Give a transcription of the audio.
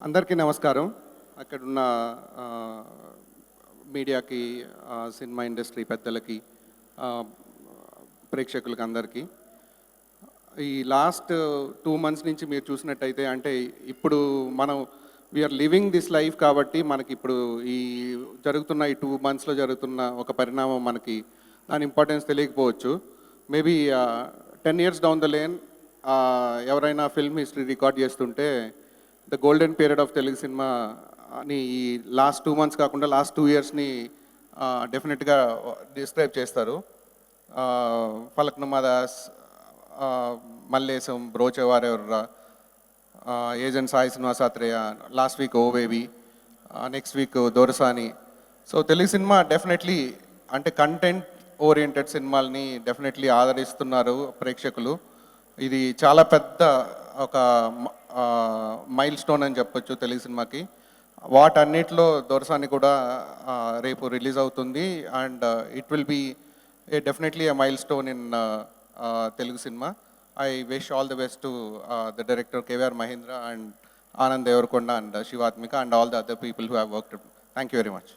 అందరికీ నమస్కారం. అక్కడున్న మీడియాకి, సినిమా ఇండస్ట్రీ పెద్దలకి, ప్రేక్షకులకి అందరికీ. ఈ లాస్ట్ 2 మంత్స్ నుంచి మీరు చూసినట్టయితే అంటే ఇప్పుడు మనం వీఆర్ లివింగ్ దిస్ లైఫ్ కాబట్టి మనకిప్పుడు ఈ జరుగుతున్న ఈ 2 మంత్స్లో జరుగుతున్న ఒక పరిణామం మనకి దాని ఇంపార్టెన్స్ తెలియకపోవచ్చు. Maybe 10 years down the lane ఎవరైనా ఫిల్మ్ హిస్టరీ రికార్డ్ చేస్తుంటే the golden period of Telugu cinema అని ఈ లాస్ట్ 2 months కాకుండా లాస్ట్ 2 yearsని డెఫినెట్గా డిస్క్రైబ్ చేస్తారు. Falaknuma Das, Mallesham, Brochevarevarura, agent Sai Srinivas Athreya, last week oh baby, next week Dorasani. So Telugu cinema definitely అంటే కంటెంట్ ఓరియంటెడ్ సినిమాల్ని డెఫినెట్లీ ఆదరిస్తున్నారు ప్రేక్షకులు. ఇది చాలా పెద్ద ఒక మైల్ స్టోన్ అని చెప్పొచ్చు తెలుగు సినిమాకి. వాటన్నిటిలో దొరసాని కూడా రేపు రిలీజ్ అవుతుంది. And it will be definitely a milestone in Telugu cinema. I wish all the best to the director KVR Mahendra and Anand Devarakonda and Shivathmika and all the other people who have worked. Thank you very much.